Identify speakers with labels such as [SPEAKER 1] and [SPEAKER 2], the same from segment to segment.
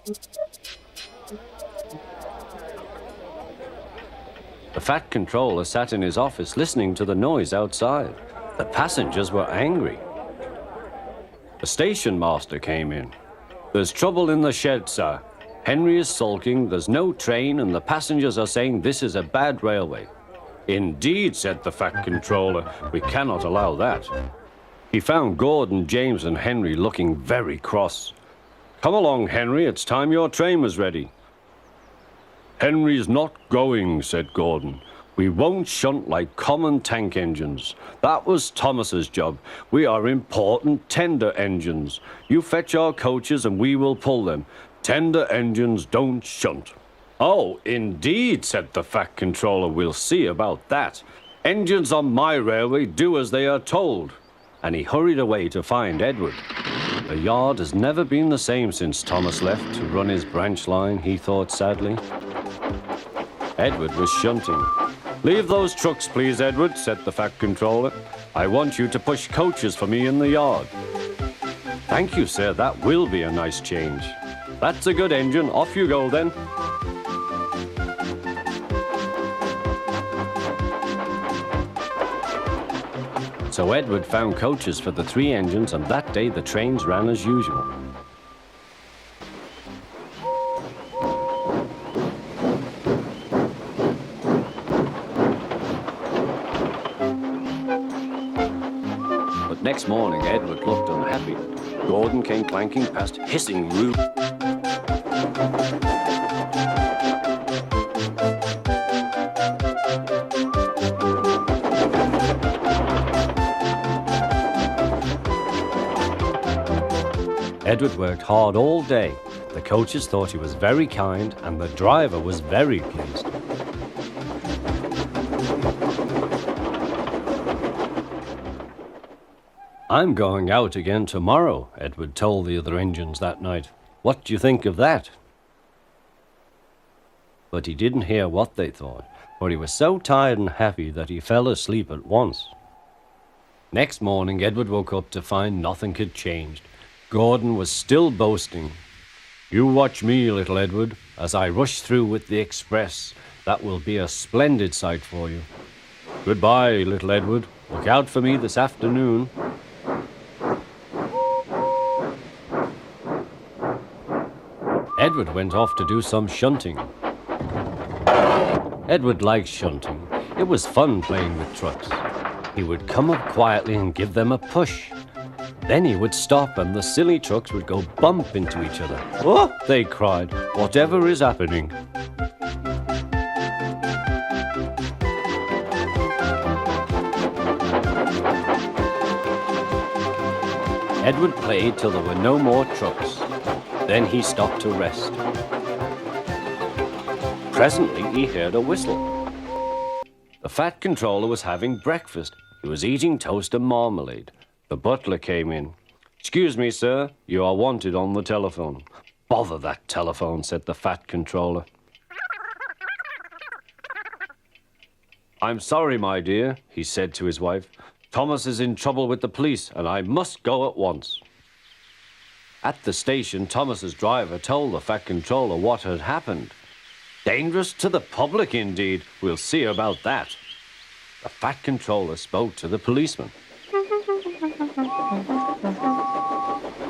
[SPEAKER 1] The Fat Controller sat in his office listening to the noise outside. The passengers were angry. The station master came in. "There's trouble in the shed, sir. Henry is sulking, there's no train, and the passengers are saying this is a bad railway." "Indeed," said the Fat Controller, "we cannot allow that." He found Gordon, James, and Henry looking very cross. "Come along, Henry, it's time your train was ready." "Henry's not going," said Gordon. "We won't shunt like common tank engines. That was Thomas's job. We are important tender engines. You fetch our coaches and we will pull them. Tender engines don't shunt." "Oh, indeed," said the Fat Controller. "We'll see about that. Engines on my railway do as they are told." And he hurried away to find Edward. The yard has never been the same since Thomas left to run his branch line, he thought sadly. Edward was shunting. "Leave those trucks, please, Edward," said the Fat Controller. "I want you to push coaches for me in the yard." "Thank you, sir, that will be a nice change." "That's a good engine. Off you go, then." So Edward found coaches for the 3 engines, and that day the trains ran as usual. But next morning, Edward looked unhappy. Gordon came clanking past, hissing rude. Edward worked hard all day. The coaches thought he was very kind, and the driver was very pleased. "I'm going out again tomorrow," Edward told the other engines that night. "What do you think of that?" But he didn't hear what they thought, for he was so tired and happy that he fell asleep at once. Next morning, Edward woke up to find nothing had changed. Gordon was still boasting. "You watch me, little Edward, as I rush through with the express. That will be a splendid sight for you. Goodbye, little Edward. Look out for me this afternoon." Edward went off to do some shunting. Edward liked shunting. It was fun playing with trucks. He would come up quietly and give them a push. Then he would stop and the silly trucks would go bump into each other. "Oh!" they cried. "Whatever is happening?" Edward played till there were no more trucks. Then he stopped to rest. Presently he heard a whistle. The Fat Controller was having breakfast. He was eating toast and marmalade. The butler came in. "Excuse me, sir, you are wanted on the telephone." "Bother that telephone," said the Fat Controller. "I'm sorry, my dear," he said to his wife. "Thomas is in trouble with the police, and I must go at once." At the station, Thomas's driver told the Fat Controller what had happened. Dangerous to the public, indeed. We'll see about that. The Fat Controller spoke to the policeman.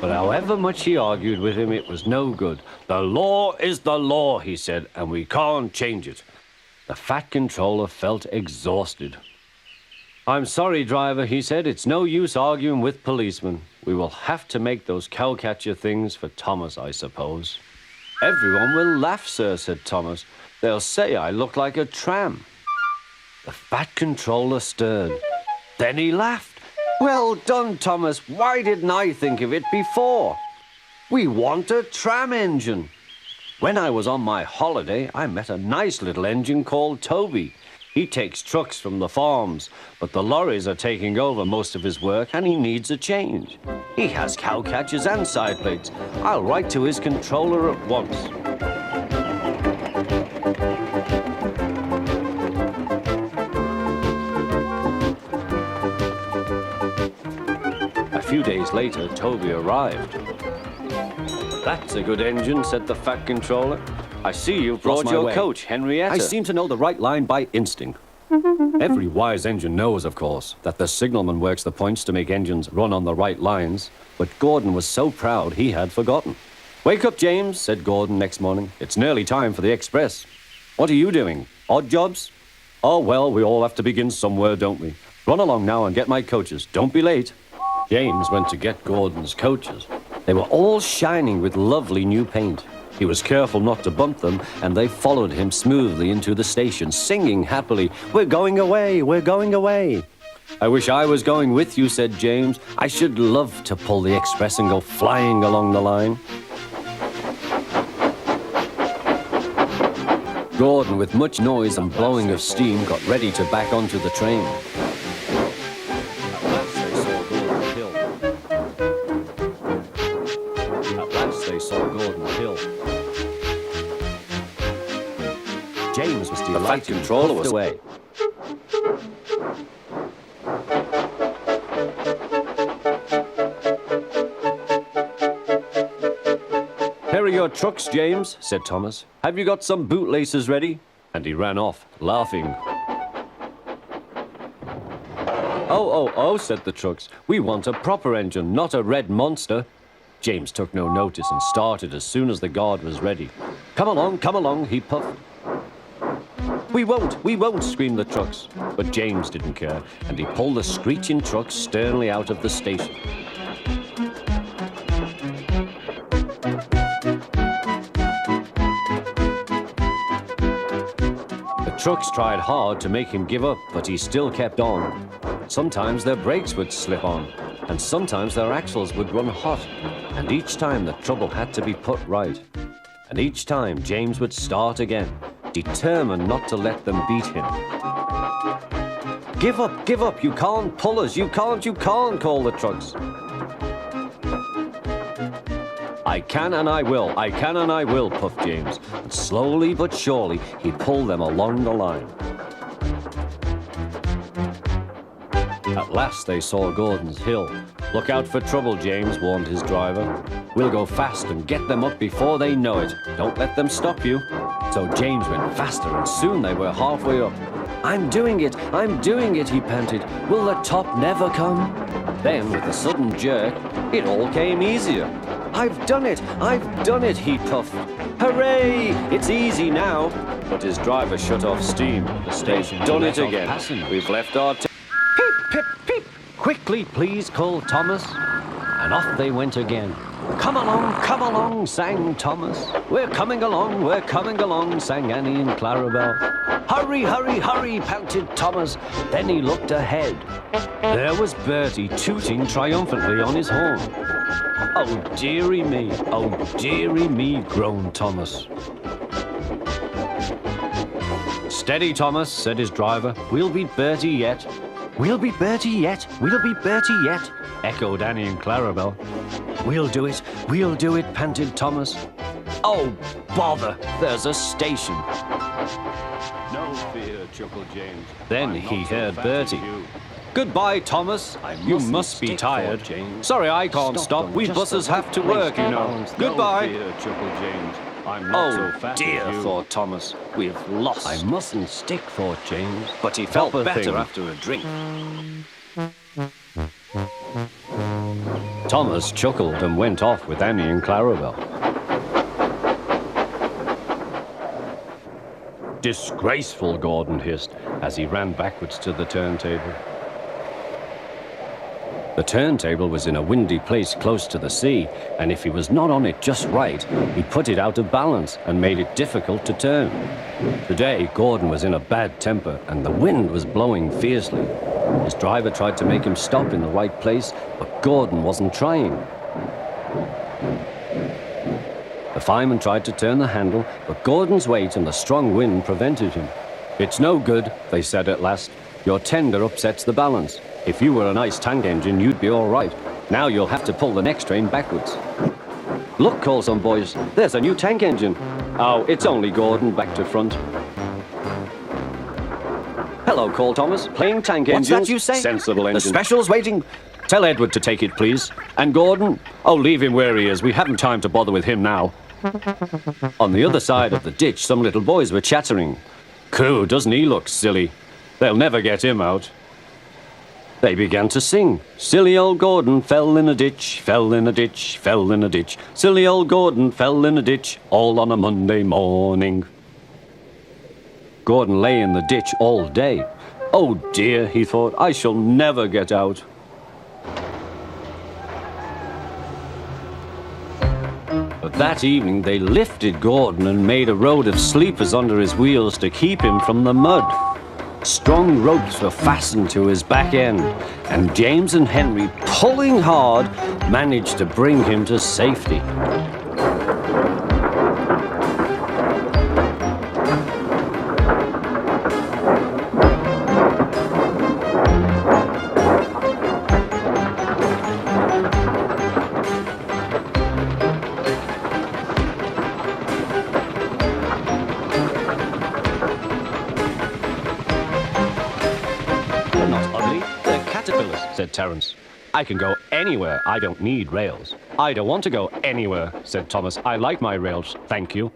[SPEAKER 1] But however much he argued with him, it was no good. "The law is the law," he said, "and we can't change it." The Fat Controller felt exhausted. "I'm sorry, driver," he said. "It's no use arguing with policemen. We will have to make those cowcatcher things for Thomas, I suppose." "Everyone will laugh, sir," said Thomas. "They'll say I look like a tram." The Fat Controller stirred. Then he laughed. "Well done, Thomas. Why didn't I think of it before? We want a tram engine. When I was on my holiday, I met a nice little engine called Toby. He takes trucks from the farms, but the lorries are taking over most of his work and he needs a change. He has cowcatchers and side plates. I'll write to his controller at once." A few days later, Toby arrived. That's a good engine, said the Fat Controller. I see you've brought
[SPEAKER 2] my
[SPEAKER 1] your
[SPEAKER 2] way.
[SPEAKER 1] coach, Henrietta.
[SPEAKER 2] I seem to know the right line by instinct. Every wise engine knows, of course, that the signalman works the points to make engines run on the right lines, but Gordon was so proud he had forgotten. "Wake up, James," said Gordon next morning. "It's nearly time for the express." "What are you doing? Odd jobs?" "Oh, well, we all have to begin somewhere, don't we? Run along now and get my coaches. Don't be late." James went to get Gordon's coaches. They were all shining with lovely new paint. He was careful not to bump them, and they followed him smoothly into the station, singing happily, "We're going away, we're going away." "I wish I was going with you," said James. "I should love to pull the express and go flying along the line." Gordon, with much noise and blowing of steam, got ready to back onto the train. James was delighted.
[SPEAKER 1] The Fat Controller was
[SPEAKER 2] away. "Here are your trucks, James," said Thomas. "Have you got some bootlaces ready?" And he ran off, laughing. Oh, said the trucks. "We want a proper engine, not a red monster." James took no notice and started as soon as the guard was ready. Come along, he puffed. We won't, screamed the trucks. But James didn't care, and he pulled the screeching truck sternly out of the station. The trucks tried hard to make him give up, but he still kept on. Sometimes their brakes would slip on, and sometimes their axles would run hot, and each time the trouble had to be put right. And each time James would start again, determined not to let them beat him. Give up, you can't pull us, you can't, called the trucks. I can and I will, puffed James, and slowly but surely he pulled them along the line. At last they saw Gordon's Hill. Look out for trouble, James, warned his driver. We'll go fast and get them up before they know it. Don't let them stop you. So James went faster, and soon they were halfway up. I'm doing it, he panted. Will the top never come? Then, with a sudden jerk, it all came easier. I've done it, he puffed. Hooray, it's easy now. But his driver shut off steam. The station done it again. We've left our... Pip, quickly, please, called Thomas. And off they went again. Come along, sang Thomas. We're coming along, sang Annie and Clarabelle. Hurry, panted Thomas. Then he looked ahead. There was Bertie tooting triumphantly on his horn. Oh, dearie me, groaned Thomas. Steady, Thomas, said his driver. We'll be Bertie yet. We'll be Bertie yet, echoed Annie and Clarabelle. We'll do it, panted Thomas. Oh, bother, there's a station.
[SPEAKER 1] No fear, chuckled James.
[SPEAKER 2] Then he heard Bertie. Goodbye, Thomas. You must be tired. Sorry, I can't stop. We buses have to work, you know. Goodbye.
[SPEAKER 1] No fear, chuckled James. I'm not so fat
[SPEAKER 2] dear,
[SPEAKER 1] as you.
[SPEAKER 2] thought Thomas. We've lost.
[SPEAKER 1] I mustn't stick, thought James.
[SPEAKER 2] But he felt
[SPEAKER 1] Proper
[SPEAKER 2] better
[SPEAKER 1] thing.
[SPEAKER 2] after a drink. Thomas chuckled and went off with Annie and Clarabelle. Disgraceful, Gordon hissed as he ran backwards to the turntable. The turntable was in a windy place close to the sea, and if he was not on it just right, he put it out of balance and made it difficult to turn. Today, Gordon was in a bad temper, and the wind was blowing fiercely. His driver tried to make him stop in the right place, but Gordon wasn't trying. The fireman tried to turn the handle, but Gordon's weight and the strong wind prevented him. It's no good, they said at last. Your tender upsets the balance. If you were a nice tank engine, you'd be all right. Now you'll have to pull the next train backwards. Look, called some boys, there's a new tank engine. Oh, it's only Gordon, back to front. Hello, called Thomas, playing tank engines.
[SPEAKER 3] What's that you say?
[SPEAKER 2] Sensible engine.
[SPEAKER 3] The special's waiting.
[SPEAKER 1] Tell Edward to take it, please. And Gordon? Oh, leave him where he is. We haven't time to bother with him now. On the other side of the ditch, some little boys were chattering. Coo, doesn't he look silly? They'll never get him out. They began to sing. Silly old Gordon fell in a ditch, fell in a ditch, fell in a ditch. Silly old Gordon fell in a ditch, all on a Monday morning. Gordon lay in the ditch all day. Oh dear, he thought, I shall never get out. But that evening they lifted Gordon and made a road of sleepers under his wheels to keep him from the mud. Strong ropes were fastened to his back end, and James and Henry, pulling hard, managed to bring him to safety. Said Terence. I can go anywhere. I don't need rails. I don't want to go anywhere, said Thomas. I like my rails, thank you.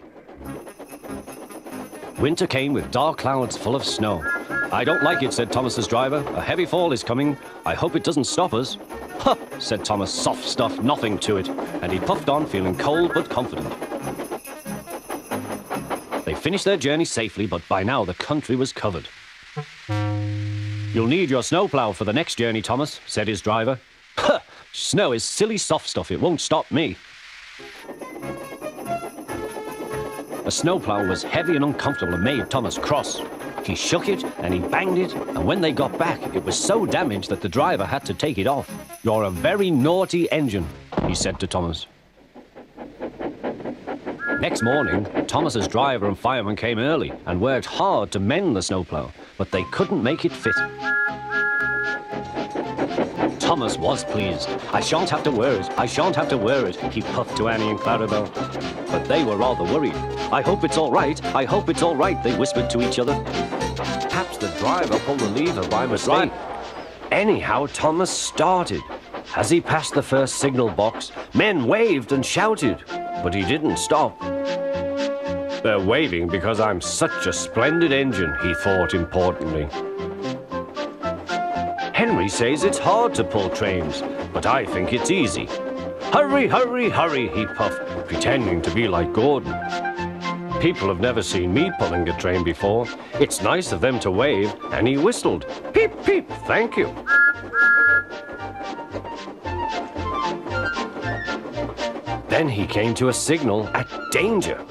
[SPEAKER 1] Winter came with dark clouds full of snow. I don't like it, said Thomas's driver. A heavy fall is coming. I hope it doesn't stop us. Huh, said Thomas. Soft stuff, nothing to it. And he puffed on, feeling cold but confident. They finished their journey safely, but by now the country was covered. You'll need your snowplow for the next journey, Thomas, said his driver. Huh! Snow is silly soft stuff. It won't stop me. The snowplow was heavy and uncomfortable and made Thomas cross. He shook it and he banged it, and when they got back, it was so damaged that the driver had to take it off. You're a very naughty engine, he said to Thomas. Next morning, Thomas's driver and fireman came early and worked hard to mend the snowplow, but they couldn't make it fit. Thomas was pleased. I shan't have to wear it. I shan't have to wear it, he puffed to Annie and Clarabelle. But they were rather worried. I hope it's all right. I hope it's all right, they whispered to each other. Perhaps the driver pulled the lever by mistake. Anyhow, Thomas started. As he passed the first signal box, men waved and shouted, but he didn't stop. They're waving because I'm such a splendid engine, he thought importantly. Henry says it's hard to pull trains, but I think it's easy. Hurry, hurry, hurry, he puffed, pretending to be like Gordon. People have never seen me pulling a train before. It's nice of them to wave, and he whistled. Peep, peep, thank you. Then he came to a signal at danger.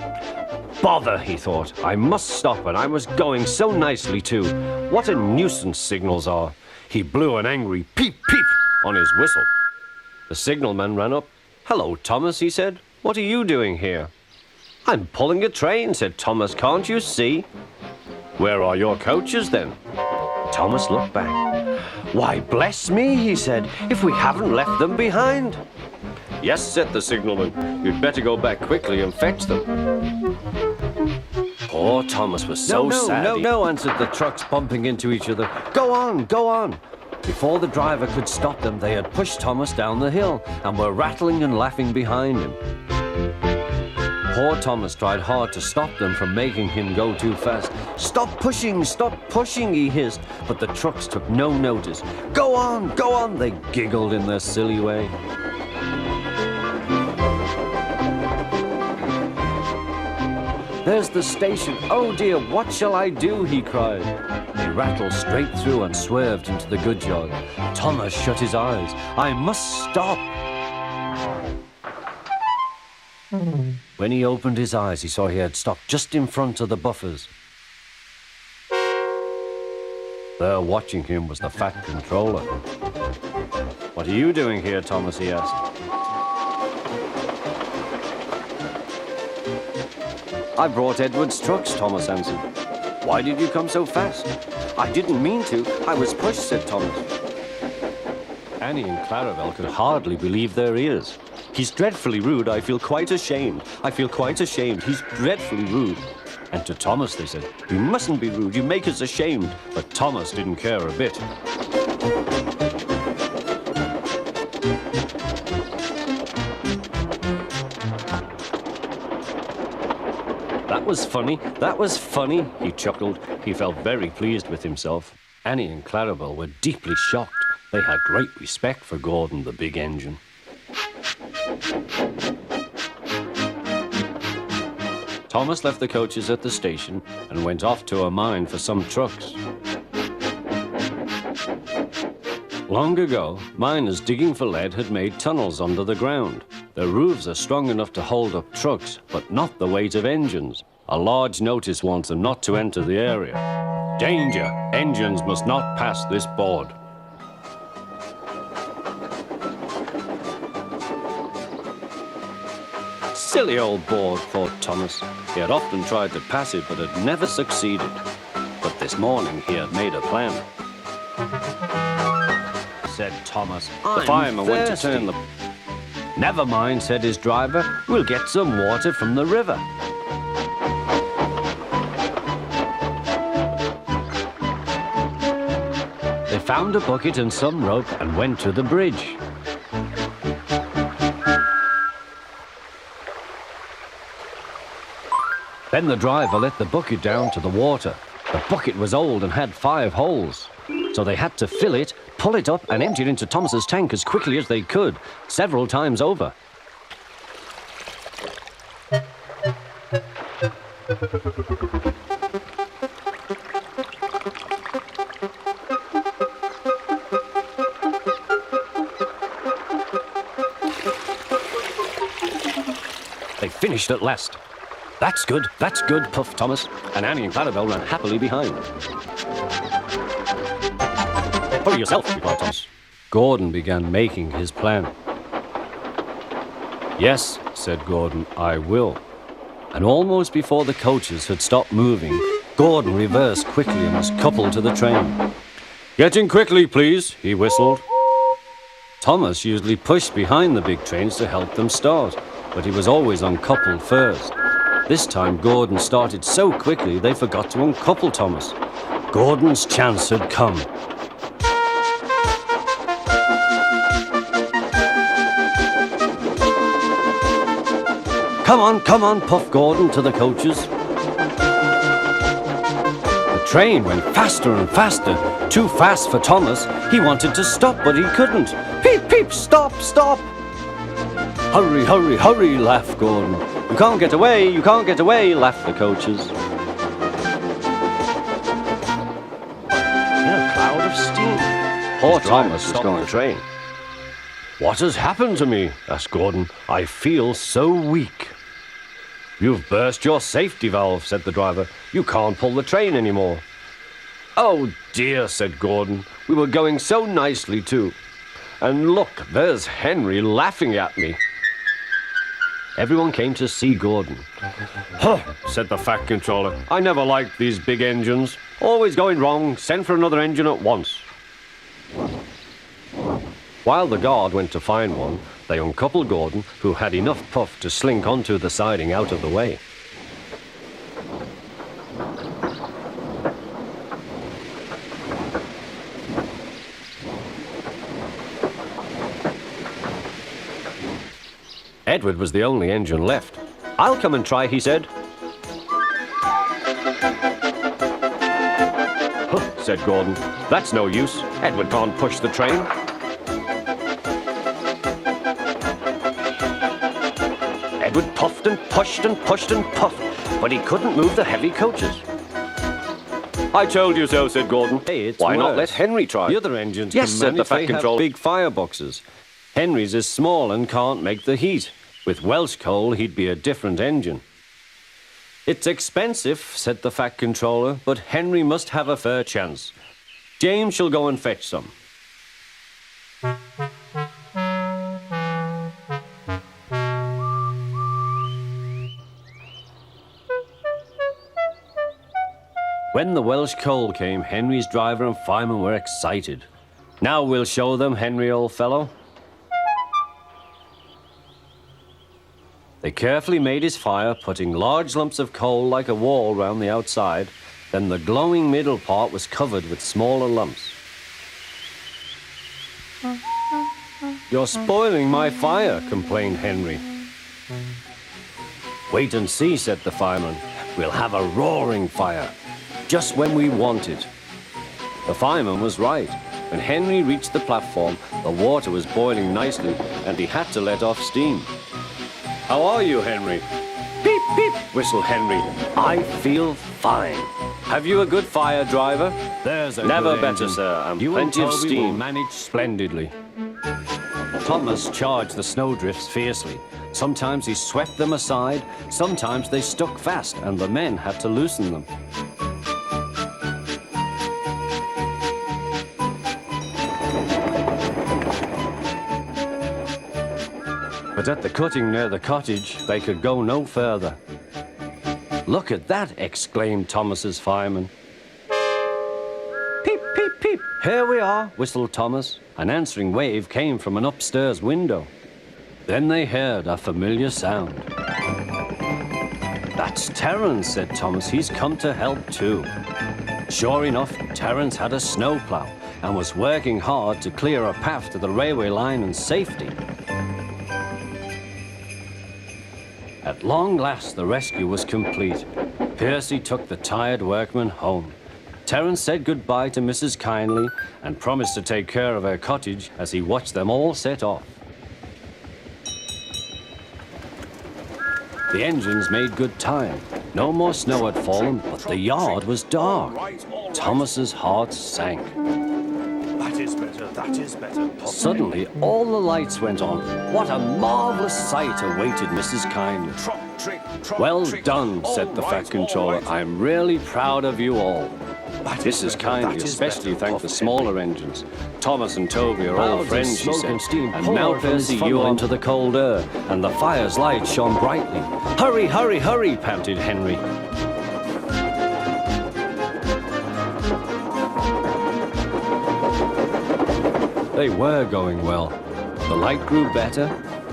[SPEAKER 1] Bother, he thought. I must stop, and I was going so nicely too. What a nuisance signals are. He blew an angry peep, peep on his whistle. The signalman ran up. Hello, Thomas, he said. What are you doing here? I'm pulling a train, said Thomas. Can't you see? Where are your coaches, then? Thomas looked back. Why, bless me, he said, if we haven't left them behind. Yes, said the signalman. You'd better go back quickly and fetch them. Poor Thomas was so sad. No, answered the trucks, bumping into each other. Go on, go on. Before the driver could stop them, they had pushed Thomas down the hill and were rattling and laughing behind him. Poor Thomas tried hard to stop them from making him go too fast. Stop pushing, he hissed, but the trucks took no notice. Go on, they giggled in their silly way. There's the station. Oh dear, what shall I do? He cried. He rattled straight through and swerved into the goods yard. Thomas shut his eyes. I must stop. When he opened his eyes, he saw he had stopped just in front of the buffers. There watching him was the fat controller. What are you doing here, Thomas? He asked. I brought Edward's trucks, Thomas answered. Why did you come so fast? I didn't mean to. I was pushed, said Thomas. Annie and Clarabelle could hardly believe their ears. He's dreadfully rude. I feel quite ashamed. I feel quite ashamed. He's dreadfully rude. And to Thomas they said, you mustn't be rude. You make us ashamed. But Thomas didn't care a bit. that was funny. That was funny, he chuckled. He felt very pleased with himself. Annie and Clarabelle were deeply shocked. They had great respect for Gordon, the big engine. Thomas left the coaches at the station and went off to a mine for some trucks. Long ago, miners digging for lead had made tunnels under the ground. Their roofs are strong enough to hold up trucks, but not the weight of engines. A large notice warns them not to enter the area. Danger! Engines must not pass this board. Silly old board, thought Thomas. He had often tried to pass it, but had never succeeded. But this morning he had made a plan. Said Thomas. The fireman went to turn the... Never mind, said his driver. We'll get some water from the river. They found a bucket and some rope and went to the bridge. Then the driver let the bucket down to the water. The bucket was old and had 5 holes. So they had to fill it, pull it up and empty it into Thomas's tank as quickly as they could, several times over. They finished at last. That's good, puffed Thomas, and Annie and Clarabelle ran happily behind. Hurry yourself, replied Thomas. Gordon began making his plan. Yes, said Gordon, I will. And almost before the coaches had stopped moving, Gordon reversed quickly and was coupled to the train. Get in quickly, please, he whistled. Thomas usually pushed behind the big trains to help them start, but he was always uncoupled first. This time Gordon started so quickly they forgot to uncouple Thomas. Gordon's chance had come. Come on, puffed Gordon to the coaches. The train went faster and faster, too fast for Thomas. He wanted to stop, but he couldn't. Peep, peep, stop, stop! Hurry, hurry, hurry, laughed Gordon. You can't get away, laughed the coaches. In a cloud of steam. Poor Thomas was going to train. What has happened to me? Asked Gordon. I feel so weak. You've burst your safety valve, said the driver. You can't pull the train anymore. Oh dear, said Gordon. We were going so nicely too. And look, there's Henry laughing at me. Everyone came to see Gordon. Huh, said the Fat Controller. I never liked these big engines. Always going wrong. Send for another engine at once. While the guard went to find one, they uncoupled Gordon, who had enough puff to slink onto the siding out of the way. Edward was the only engine left. I'll come and try, he said. Huh, said Gordon. That's no use. Edward can't push the train. Edward puffed and pushed and pushed and puffed, but he couldn't move the heavy coaches. I told you so, said Gordon. Hey, why not let Henry try? The other engines can said the Fat Controller. Big fireboxes. Henry's is small and can't make the heat. With Welsh coal, he'd be a different engine. It's expensive, said the Fat Controller, but Henry must have a fair chance. James shall go and fetch some. When the Welsh coal came, Henry's driver and fireman were excited. Now we'll show them, Henry, old fellow. They carefully made his fire, putting large lumps of coal like a wall round the outside. Then the glowing middle part was covered with smaller lumps. You're spoiling my fire, complained Henry. Wait and see, said the fireman. We'll have a roaring fire, just when we want it. The fireman was right. When Henry reached the platform, the water was boiling nicely, and he had to let off steam. How are you, Henry? Beep, beep, whistled Henry. I feel fine. Have you a good fire, driver?
[SPEAKER 2] There's a
[SPEAKER 1] Never
[SPEAKER 2] good
[SPEAKER 1] better,
[SPEAKER 2] engine.
[SPEAKER 1] sir, and
[SPEAKER 2] You
[SPEAKER 1] plenty
[SPEAKER 2] and
[SPEAKER 1] of
[SPEAKER 2] Toby
[SPEAKER 1] steam.
[SPEAKER 2] will manage
[SPEAKER 1] Splendidly. Thomas charged the snowdrifts fiercely. Sometimes he swept them aside, sometimes they stuck fast, and the men had to loosen them. But at the cutting near the cottage, they could go no further. Look at that, exclaimed Thomas's fireman. Peep, peep, peep. Here we are, whistled Thomas. An answering wave came from an upstairs window. Then they heard a familiar sound. That's Terence, said Thomas. He's come to help too. Sure enough, Terence had a snowplow and was working hard to clear a path to the railway line in safety. At long last, the rescue was complete. Percy took the tired workmen home. Terence said goodbye to Mrs. Kindly and promised to take care of her cottage as he watched them all set off. The engines made good time. No more snow had fallen, but the yard was dark. Thomas's heart sank.
[SPEAKER 3] That is better, that is better.
[SPEAKER 1] Suddenly, all the lights went on. What a marvelous sight awaited Mrs. Kindly. Well done, said the Fat Controller. I'm really proud of you all. Mrs. Kindly especially thanked the smaller engines. Thomas and Toby are all
[SPEAKER 2] Clouds of
[SPEAKER 1] friends, she
[SPEAKER 2] smoke
[SPEAKER 1] said.
[SPEAKER 2] and steam
[SPEAKER 1] And
[SPEAKER 2] poured
[SPEAKER 1] now,
[SPEAKER 2] from his
[SPEAKER 1] Percy,
[SPEAKER 2] funnel
[SPEAKER 1] you onto the cold air, and the fire's light shone brightly. Hurry, hurry, hurry, panted Henry. They were going well. The light grew better.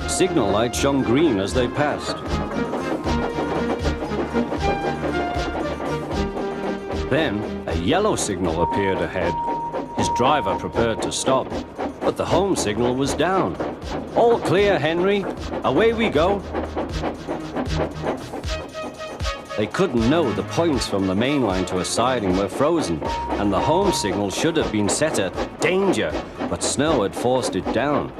[SPEAKER 1] Signal light shone green as they passed. Then, a yellow signal appeared ahead. His driver prepared to stop, but the home signal was down. All clear, Henry. Away we go. They couldn't know the points from the main line to a siding were frozen, and the home signal should have been set at danger, but snow had forced it down.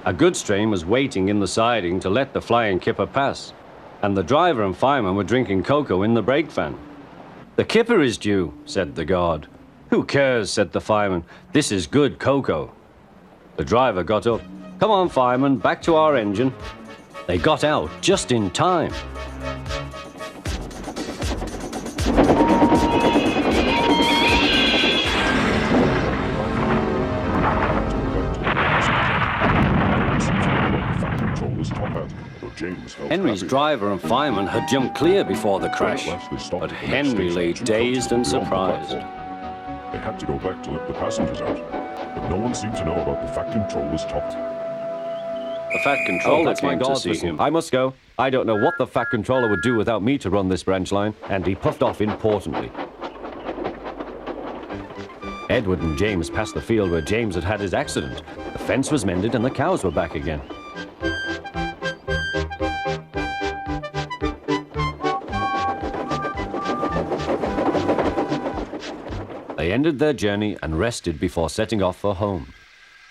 [SPEAKER 1] A goods train was waiting in the siding to let the flying kipper pass, and the driver and fireman were drinking cocoa in the brake van. The kipper is due, said the guard. Who cares, said the fireman. This is good cocoa. The driver got up. Come on, fireman, back to our engine. They got out just in time. Henry's driver and fireman had jumped clear before the crash, but Henry lay dazed and surprised.
[SPEAKER 4] They had to go back to let the passengers out, but no one seemed to know about the Fat Controller's top.
[SPEAKER 1] The Fat Controller
[SPEAKER 2] that's my
[SPEAKER 1] came to
[SPEAKER 2] guard's
[SPEAKER 1] see
[SPEAKER 2] whistle.
[SPEAKER 1] him.
[SPEAKER 2] I must go. I don't know what the Fat Controller would do without me to run this branch line, and he puffed off importantly. Edward and James passed the field where James had had his accident. The fence was mended and the cows were back again. They ended their journey and rested before setting off for home.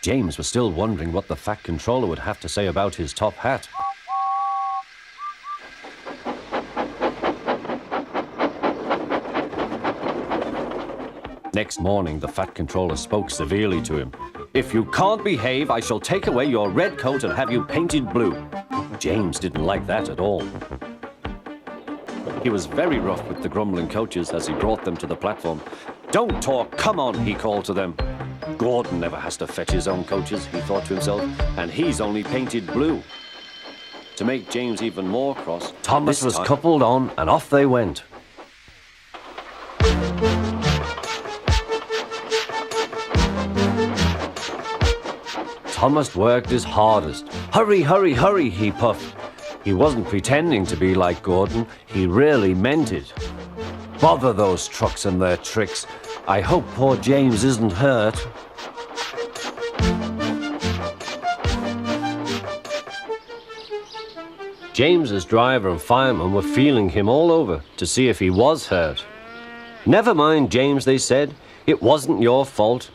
[SPEAKER 2] James was still wondering what the Fat Controller would have to say about his top hat. Next morning, the Fat Controller spoke severely to him. If you can't behave, I shall take away your red coat and have you painted blue. James didn't like that at all. He was very rough with the grumbling coaches as he brought them to the platform. Don't talk, come on, he called to them. Gordon never has to fetch his own coaches, he thought to himself, and he's only painted blue. To make James even more cross, Thomas was coupled on and off they went. Thomas worked his hardest. Hurry, hurry, hurry, he puffed. He wasn't pretending to be like Gordon, he really meant it. Bother those trucks and their tricks. I hope poor James isn't hurt.
[SPEAKER 1] James's driver and fireman were feeling him all over to see if he was hurt. Never mind, James, they said. It wasn't your fault.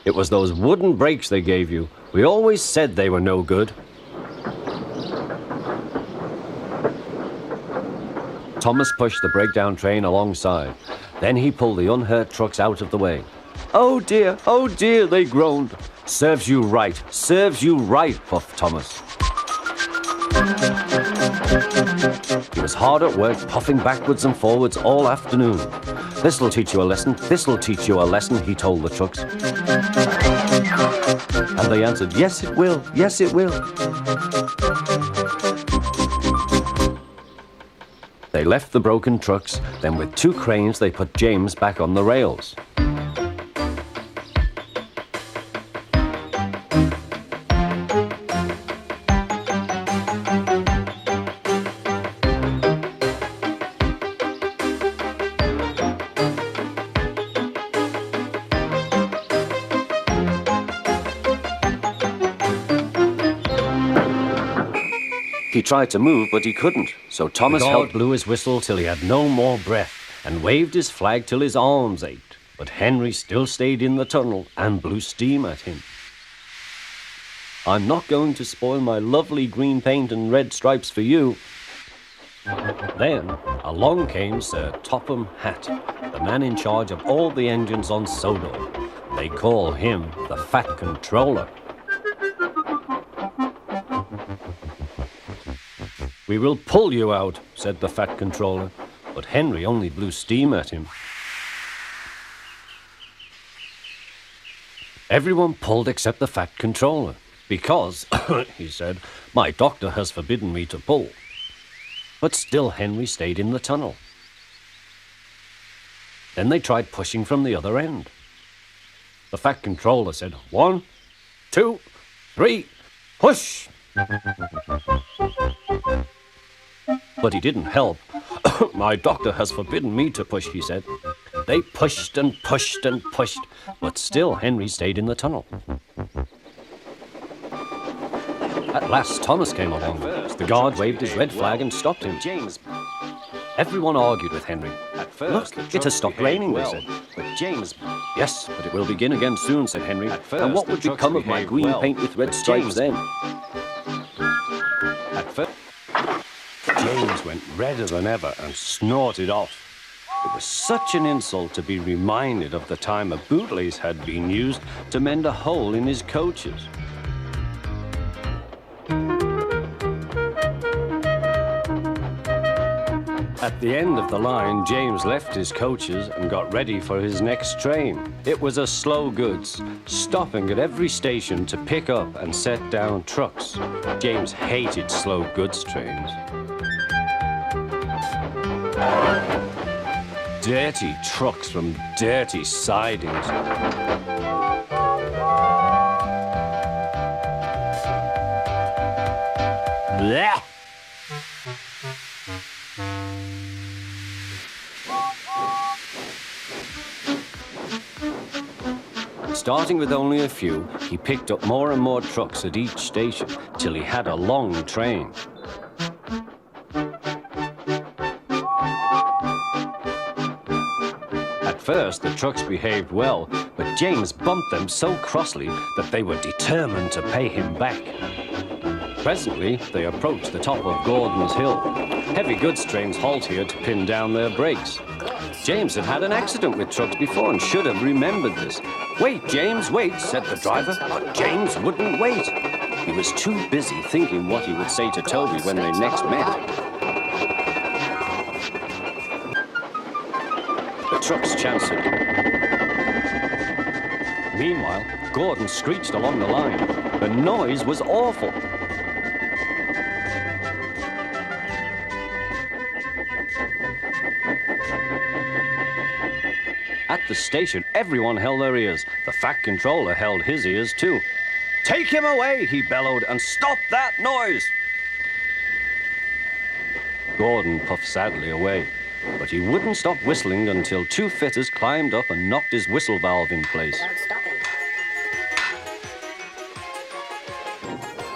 [SPEAKER 1] It was those wooden brakes they gave you. We always said they were no good. Thomas pushed the breakdown train alongside. Then he pulled the unhurt trucks out of the way. Oh dear, they groaned. Serves you right, puffed Thomas. He was hard at work, puffing backwards and forwards all afternoon. This'll teach you a lesson, he told the trucks. And they answered, yes it will. They left the broken trucks, then with 2 cranes they put James back on the rails. He tried to move, but he couldn't, so Thomas blew his whistle till he had no more breath and waved his flag till his arms ached. But Henry still stayed in the tunnel and blew steam at him. I'm not going to spoil my lovely green paint and red stripes for you. Then along came Sir Topham Hatt, the man in charge of all the engines on Sodor. They call him the Fat Controller. We will pull you out, said the Fat Controller, but Henry only blew steam at him. Everyone pulled except the Fat Controller, because, he said, my doctor has forbidden me to pull. But still Henry stayed in the tunnel. Then they tried pushing from the other end. The Fat Controller said, 1, 2, 3, push! But he didn't help. My doctor has forbidden me to push, he said. They pushed and pushed and pushed, but still Henry stayed in the tunnel. At last Thomas came along. The guard waved his red flag and stopped him. Everyone argued with Henry. Look, it has stopped raining, they said. Yes, but it will begin again soon, said Henry. And what would become of my green paint with red stripes then? James went redder than ever and snorted off. It was such an insult to be reminded of the time a bootlace had been used to mend a hole in his coaches. At the end of the line, James left his coaches and got ready for his next train. It was a slow goods, stopping at every station to pick up and set down trucks. James hated slow goods trains. Dirty trucks from dirty sidings. Blech! Starting with only a few, he picked up more and more trucks at each station till he had a long train. At first, the trucks behaved well, but James bumped them so crossly that they were determined to pay him back. Presently, they approached the top of Gordon's Hill. Heavy goods trains halt here to pin down their brakes. James had had an accident with trucks before and should have remembered this. Wait, James, wait, said the driver, but James wouldn't wait. He was too busy thinking what he would say to Toby when they next met. The trucks chanced. Meanwhile, Gordon screeched along the line. The noise was awful. At the station, everyone held their ears. The Fat Controller held his ears too. Take him away, he bellowed, and stop that noise! Gordon puffed sadly away, but he wouldn't stop whistling until 2 fitters climbed up and knocked his whistle valve in place.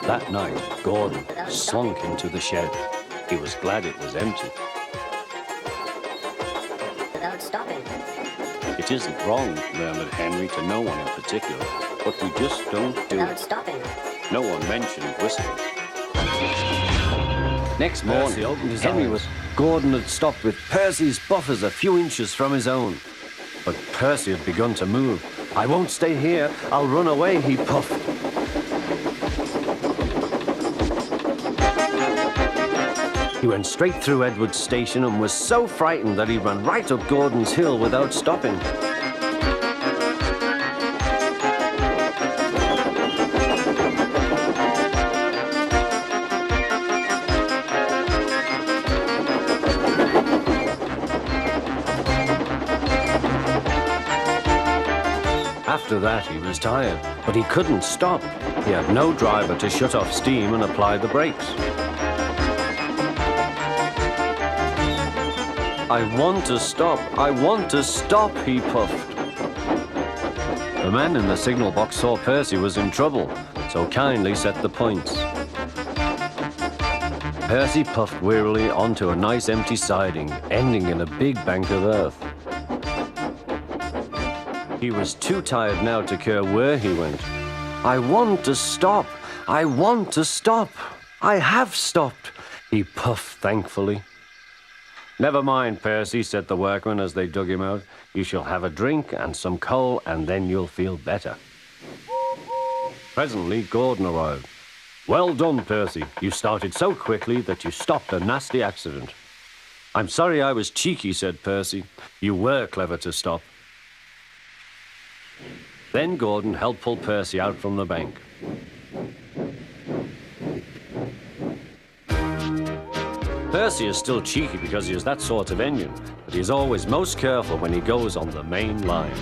[SPEAKER 1] That night, Gordon slunk into the shed. He was glad it was empty.
[SPEAKER 5] Without stopping.
[SPEAKER 1] It isn't wrong, murmured Henry to no one in particular, but we just don't do
[SPEAKER 5] Without
[SPEAKER 1] it.
[SPEAKER 5] stopping.
[SPEAKER 1] No one mentioned whistling. Next morning, Henry was... Gordon had stopped with Percy's buffers a few inches from his own. But Percy had begun to move. I won't stay here. I'll run away, he puffed. He went straight through Edward's station and was so frightened that he ran right up Gordon's hill without stopping. After that, he was tired, but he couldn't stop. He had no driver to shut off steam and apply the brakes. I want to stop, he puffed. The man in the signal box saw Percy was in trouble, so kindly set the points. Percy puffed wearily onto a nice empty siding, ending in a big bank of earth. He was too tired now to care where he went. I want to stop. I have stopped, he puffed thankfully. Never mind, Percy, said the workman as they dug him out. You shall have a drink and some coal, and then you'll feel better. Presently, Gordon arrived. Well done, Percy. You started so quickly that you stopped a nasty accident. I'm sorry I was cheeky, said Percy. You were clever to stop. Then Gordon helped pull Percy out from the bank. Percy is still cheeky because he is that sort of engine, but he is always most careful when he goes on the main line.